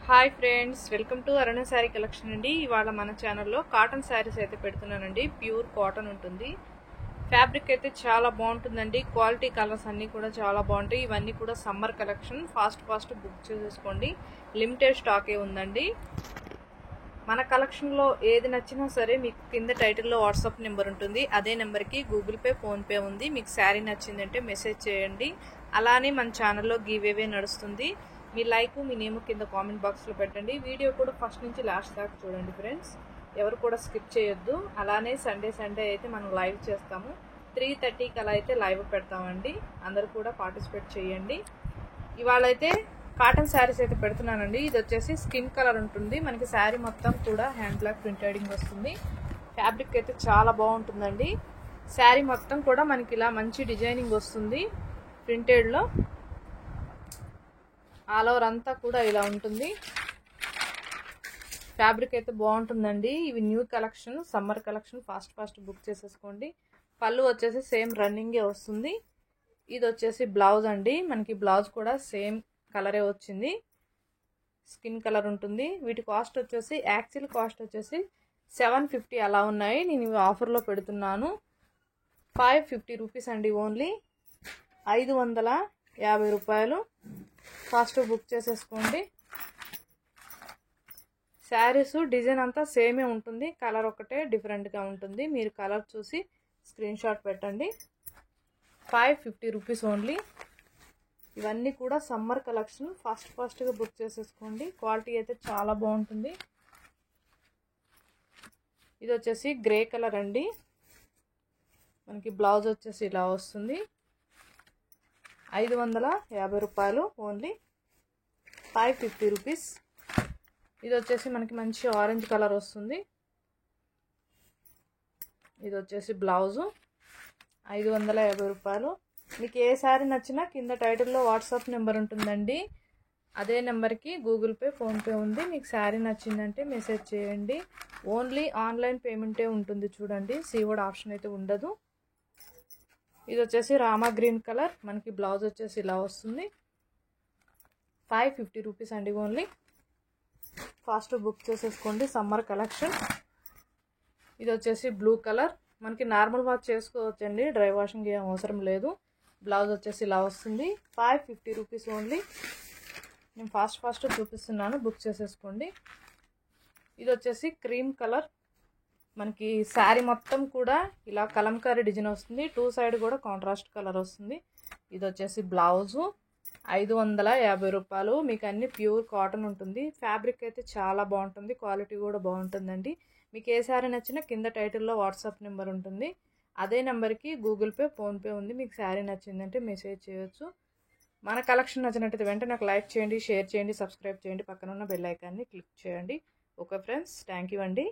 Hi friends, welcome to Aruna sari collection అండి. ఇవాళ మన ఛానల్లో కాటన్ శారీస్ అయితే పెడుతున్నానండి. ప్యూర్ కాటన్ ఉంటుంది. ఫ్యాబ్రిక్ అయితే చాలా బాగుంటుందండి. క్వాలిటీ కలర్స్ అన్నీ కూడా చాలా బాగుంటాయి. ఇవన్నీ కూడా సమ్మర్ కలెక్షన్. ఫాస్ట్ బుక్ చేసేసుకోండి. లిమిటెడ్ స్టాకే ఉందండి. మన కలెక్షన్లో ఏది నచ్చినా సరే మీకు కింద టైటిల్లో వాట్సాప్ నెంబర్ ఉంటుంది. అదే నెంబర్కి గూగుల్ పే, ఫోన్పే ఉంది. మీకు శారీ నచ్చిందంటే మెసేజ్ చేయండి. అలానే మన ఛానల్లో గివ్ అవే నడుస్తుంది. మీ లైక్, మీ నేమ్ కింద కామెంట్ బాక్స్లో పెట్టండి. వీడియో కూడా ఫస్ట్ నుంచి లాస్ట్ దాకా చూడండి ఫ్రెండ్స్. ఎవరు కూడా స్కిప్ చేయొద్దు. అలానే సండే అయితే మనం లైవ్ చేస్తాము. 3:30కి అలా అయితే లైవ్ పెడతామండి. అందరూ కూడా పార్టిసిపేట్ చేయండి. ఇవాళ అయితే కాటన్ శారీస్ అయితే పెడుతున్నానండి. ఇది వచ్చేసి స్కిన్ కలర్ ఉంటుంది. మనకి శారీ మొత్తం కూడా హ్యాండ్ బ్లాక్ ప్రింటెడింగ్ వస్తుంది. ఫ్యాబ్రిక్ అయితే చాలా బాగుంటుందండి. శారీ మొత్తం కూడా మనకి ఇలా మంచి డిజైనింగ్ వస్తుంది. ప్రింటెడ్లో ఆల్ ఓవర్ అంతా కూడా ఇలా ఉంటుంది. ఫ్యాబ్రిక్ అయితే బాగుంటుందండి. ఇవి new collection, summer collection. Fast book చేసేసుకోండి. పళ్ళు వచ్చేసి సేమ్ రన్నింగే వస్తుంది. ఇది వచ్చేసి బ్లౌజ్ అండి. మనకి బ్లౌజ్ కూడా సేమ్ కలరే వచ్చింది. స్కిన్ కలర్ ఉంటుంది. వీటి కాస్ట్ వచ్చేసి యాక్చువల్ కాస్ట్ వచ్చేసి 750 అలా ఉన్నాయి. నేను ఇవి ఆఫర్లో పెడుతున్నాను. 550 రూపీస్ అండి. ఓన్లీ 550 రూపాయలు. ఫాస్ట్ బుక్ చేసేసుకోండి. శారీస్ డిజైన్ అంతా సేమే ఉంటుంది. కలర్ ఒకటే డిఫరెంట్గా ఉంటుంది. మీరు కలర్ చూసి స్క్రీన్ షాట్ పెట్టండి. 550 రూపీస్ ఓన్లీ. ఇవన్నీ కూడా సమ్మర్ కలెక్షన్. ఫాస్ట్గా బుక్ చేసేసుకోండి. క్వాలిటీ అయితే చాలా బాగుంటుంది. ఇది వచ్చేసి గ్రే కలర్ అండి. మనకి బ్లౌజ్ వచ్చేసి ఇలా వస్తుంది. 550 రూపాయలు ఓన్లీ. 550 రూపీస్. ఇది వచ్చేసి మనకి మంచి ఆరెంజ్ కలర్ వస్తుంది. ఇది వచ్చేసి బ్లౌజు. 550 రూపాయలు. మీకు ఏ శారీ నచ్చినా కింద టైటిల్లో వాట్సాప్ నెంబర్ ఉంటుందండి. అదే నెంబర్కి గూగుల్ పే, ఫోన్పే ఉంది. మీకు శారీ నచ్చిందంటే మెసేజ్ చేయండి. ఓన్లీ ఆన్లైన్ పేమెంటే ఉంటుంది. చూడండి, సీవర్డ్ ఆప్షన్ అయితే ఉండదు. ఇది వచ్చేసి రామా గ్రీన్ కలర్. మనకి బ్లౌజ్ వచ్చేసి ఇలా వస్తుంది. 550 రూపీస్ అండి ఓన్లీ. ఫాస్ట్ బుక్ చేసేసుకోండి. Summer collection. ఇది వచ్చేసి బ్లూ కలర్. మనకి నార్మల్ వాష్ చేసుకోవచ్చండి. డ్రై వాషింగ్ ఏం అవసరం లేదు. బ్లౌజ్ వచ్చేసి ఇలా వస్తుంది. 550 రూపీస్ ఓన్లీ. నేను ఫాస్ట్ చూపిస్తున్నాను. బుక్ చేసేసుకోండి. ఇది వచ్చేసి క్రీమ్ కలర్. మనకి శారీ మొత్తం కూడా ఇలా కలంకారీ డిజైన్ వస్తుంది. 2 సైడ్ కూడా కాంట్రాస్ట్ కలర్ వస్తుంది. ఇది వచ్చేసి బ్లౌజు. 550 రూపాయలు. మీకు అన్ని ప్యూర్ కాటన్ ఉంటుంది. ఫ్యాబ్రిక్ అయితే చాలా బాగుంటుంది. క్వాలిటీ కూడా బాగుంటుందండి. మీకు ఏ శారీ నచ్చినా కింద టైటిల్లో వాట్సాప్ నెంబర్ ఉంటుంది. అదే నెంబర్కి గూగుల్ పే, ఫోన్పే ఉంది. మీకు శారీ నచ్చిందంటే మెసేజ్ చేయొచ్చు. మన కలెక్షన్ నచ్చినట్టయితే వెంటనే నాకు లైక్ చేయండి, షేర్ చేయండి, సబ్స్క్రైబ్ చేయండి. పక్కన ఉన్న బెల్ ఐకాన్ని క్లిక్ చేయండి. ఓకే ఫ్రెండ్స్, థ్యాంక్ యూ అండి.